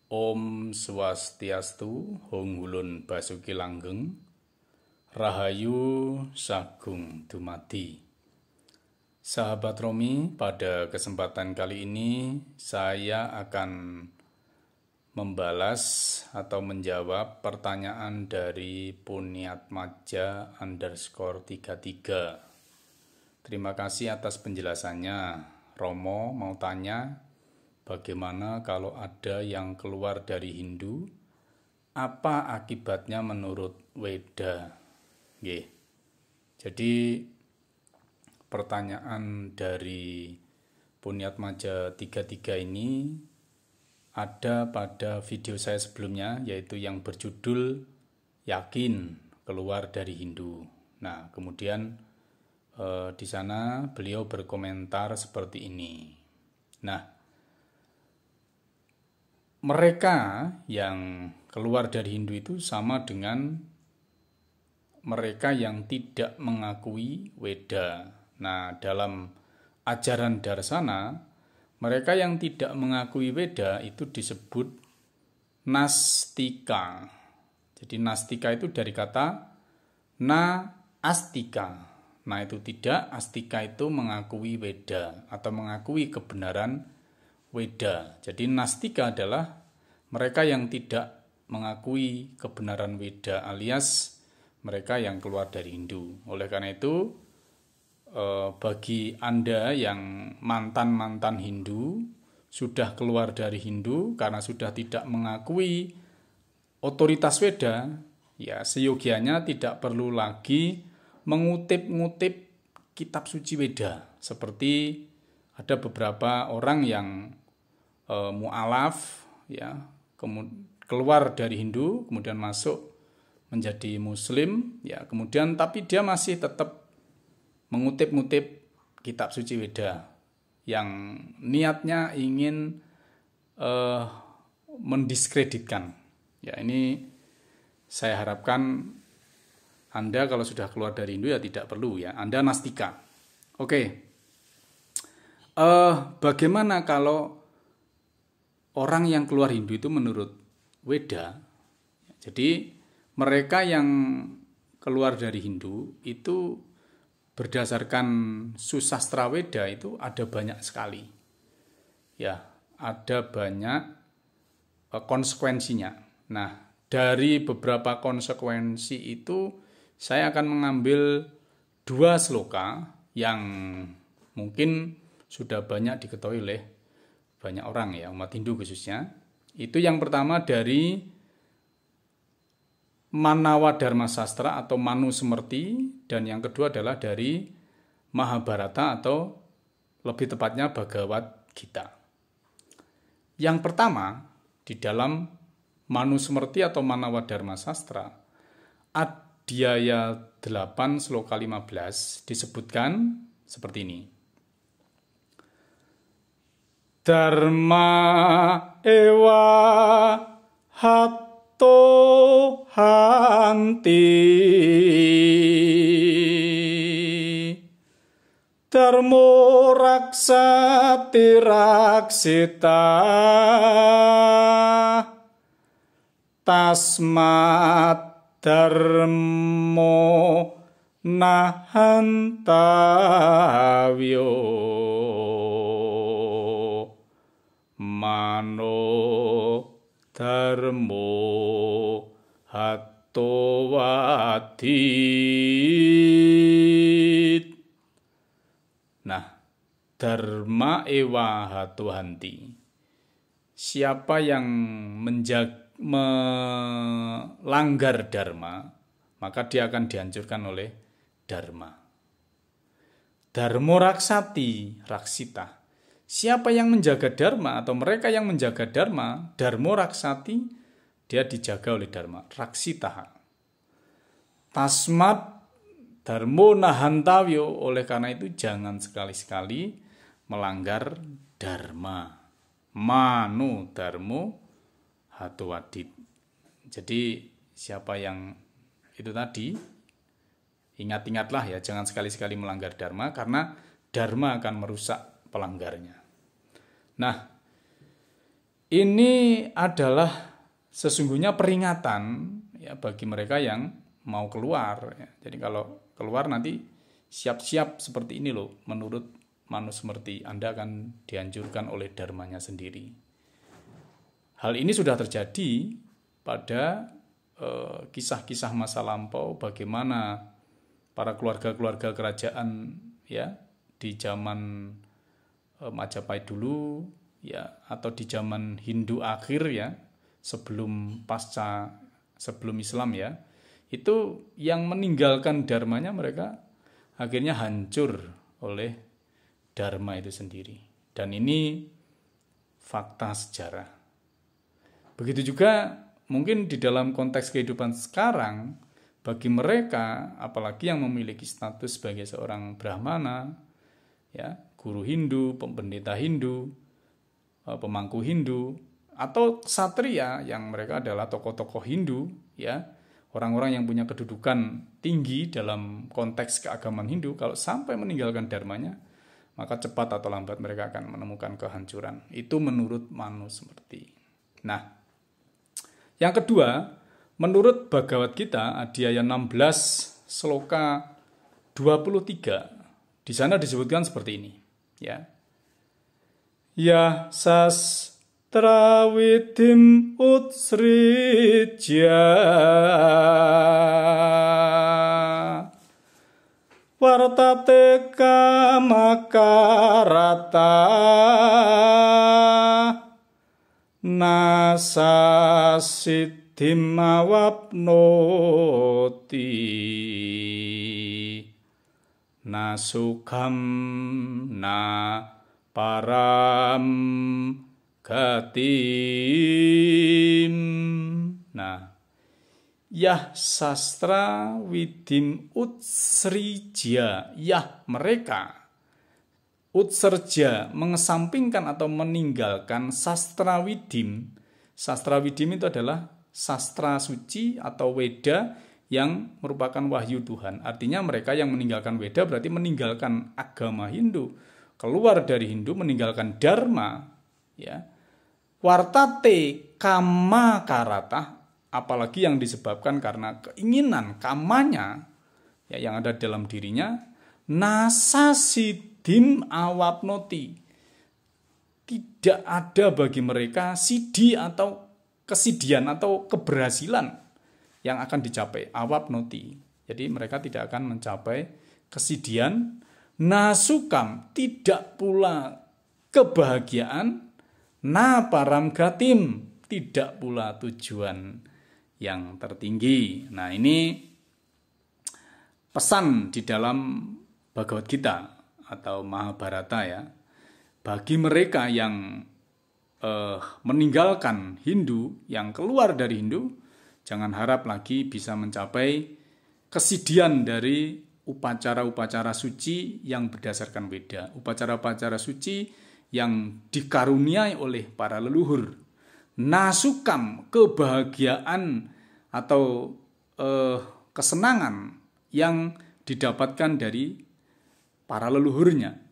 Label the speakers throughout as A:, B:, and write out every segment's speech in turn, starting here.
A: Om Swastiastu, Honggulun Basuki Langgeng, Rahayu Sagung Dumadi. Sahabat Romi, pada kesempatan kali ini saya akan membalas atau menjawab pertanyaan dari Puniatmaja_33. Terima kasih atas penjelasannya. Romo mau tanya, bagaimana kalau ada yang keluar dari Hindu? Apa akibatnya menurut Weda? Jadi pertanyaan dari Puniatmaja 33 ini ada pada video saya sebelumnya, yaitu yang berjudul Yakin Keluar dari Hindu. Nah, kemudian di sana beliau berkomentar seperti ini. Nah, mereka yang keluar dari Hindu itu sama dengan mereka yang tidak mengakui Weda. Nah, dalam ajaran Darsana, mereka yang tidak mengakui Weda itu disebut Nastika. Jadi Nastika itu dari kata na astika. Nah, itu tidak, astika itu mengakui Weda atau mengakui kebenaran Weda. Jadi Nastika adalah mereka yang tidak mengakui kebenaran Weda, alias mereka yang keluar dari Hindu. Oleh karena itu, bagi Anda yang mantan-mantan Hindu, sudah keluar dari Hindu karena sudah tidak mengakui otoritas Weda, ya seyogianya tidak perlu lagi mengutip-ngutip kitab suci Weda. Seperti ada beberapa orang yang mu'alaf, ya, keluar dari Hindu, kemudian masuk menjadi Muslim, ya, kemudian tapi dia masih tetap mengutip-ngutip kitab suci Weda yang niatnya ingin mendiskreditkan. Ya, ini saya harapkan Anda kalau sudah keluar dari Hindu ya tidak perlu, ya. Anda Nastika. Oke. Bagaimana kalau orang yang keluar Hindu itu menurut Weda? Jadi mereka yang keluar dari Hindu itu berdasarkan Susastra Weda itu ada banyak sekali. Ya, ada banyak konsekuensinya. Nah, dari beberapa konsekuensi itu saya akan mengambil 2 sloka yang mungkin sudah banyak diketahui oleh banyak orang, ya, umat Hindu khususnya. Itu yang pertama dari Manawa Dharma Sastra atau Manu Semerti, dan yang kedua adalah dari Mahabharata atau lebih tepatnya Bhagavad Gita. Yang pertama, di dalam Manu Semerti atau Manawa Dharma Sastra, Adhyaya 8 sloka 15 disebutkan seperti ini. Dharma ewa hatto hanti dharmo raksati raksita tasmat dharmo nahantavyo mano dharmo hatowadit. Nah, dharma ewa hatohanti. Siapa yang melanggar dharma, maka dia akan dihancurkan oleh dharma. Dharmo raksati raksita. Siapa yang menjaga dharma atau mereka yang menjaga dharma, dharmo raksati, dia dijaga oleh dharma, raksita. Tasmat dharmo nahantavyo, oleh karena itu jangan sekali-sekali melanggar dharma. Manu dharmo hatowadit. Jadi siapa yang itu tadi, ingat-ingatlah ya, jangan sekali-sekali melanggar dharma karena dharma akan merusak pelanggarnya. Nah, ini adalah sesungguhnya peringatan ya bagi mereka yang mau keluar. Ya. Jadi kalau keluar nanti siap-siap seperti ini loh, menurut Manusmriti Anda akan dihancurkan oleh dharmanya sendiri. Hal ini sudah terjadi pada kisah-kisah masa lampau, bagaimana para keluarga-keluarga kerajaan ya di zaman Majapahit dulu ya, atau di zaman Hindu akhir ya, sebelum Islam ya, itu yang meninggalkan dharmanya mereka akhirnya hancur oleh dharma itu sendiri. Dan ini fakta sejarah. Begitu juga mungkin di dalam konteks kehidupan sekarang, bagi mereka, apalagi yang memiliki status sebagai seorang brahmana, ya, guru Hindu, pendeta Hindu, pemangku Hindu, atau ksatria yang mereka adalah tokoh-tokoh Hindu, ya, orang-orang yang punya kedudukan tinggi dalam konteks keagamaan Hindu, kalau sampai meninggalkan dharmanya, maka cepat atau lambat mereka akan menemukan kehancuran. Itu menurut Manusmriti. Nah, yang kedua, menurut Bhagavad Gita, Adhyaya 16, Sloka 23, di sana disebutkan seperti ini. Ya, ya sastra widim utsrija wartate kamakarata nasa siddhim awapnoti nasukam na param gatim. Nah, yah sastra widim utsrija, yah mereka utsrja mengesampingkan atau meninggalkan sastra widim. Sastra widim itu adalah sastra suci atau Weda yang merupakan wahyu Tuhan. Artinya mereka yang meninggalkan Weda berarti meninggalkan agama Hindu, keluar dari Hindu, meninggalkan dharma, ya. Wartate kama karata, apalagi yang disebabkan karena keinginan kamanya ya yang ada dalam dirinya, nasa siddhim awapnoti, tidak ada bagi mereka sidi atau kesidian atau keberhasilan yang akan dicapai, awapnoti. Jadi mereka tidak akan mencapai kesidian, nasukam, tidak pula kebahagiaan, na param gatim, tidak pula tujuan yang tertinggi. Nah, ini pesan di dalam Bhagavad Gita atau Mahabharata ya. Bagi mereka yang meninggalkan Hindu, yang keluar dari Hindu, jangan harap lagi bisa mencapai kesidian dari upacara-upacara suci yang berdasarkan Weda. Upacara-upacara suci yang dikaruniai oleh para leluhur. Nasukam, kebahagiaan atau kesenangan yang didapatkan dari para leluhurnya.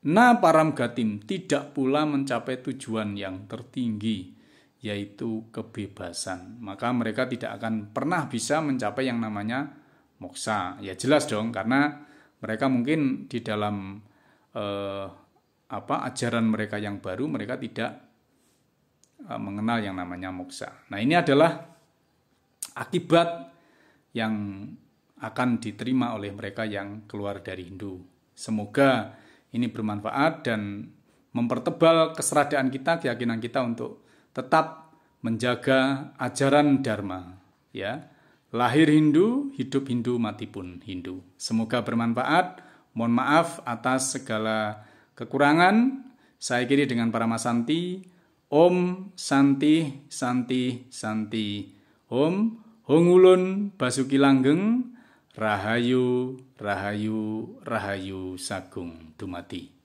A: Na param gatim, tidak pula mencapai tujuan yang tertinggi, yaitu kebebasan. Maka mereka tidak akan pernah bisa mencapai yang namanya moksa. Ya jelas dong, karena mereka mungkin di dalam ajaran mereka yang baru, mereka tidak mengenal yang namanya moksa. Nah, ini adalah akibat yang akan diterima oleh mereka yang keluar dari Hindu. Semoga ini bermanfaat dan mempertebal keseradaan kita, keyakinan kita untuk tetap menjaga ajaran Dharma. Ya, lahir Hindu, hidup Hindu, mati pun Hindu. Semoga bermanfaat. Mohon maaf atas segala kekurangan. Saya akhiri dengan Paramasanti. Om Santi Santi Santi. Om Hongulun Basuki Langgeng. Rahayu, Rahayu, Rahayu Sagung Dumadi.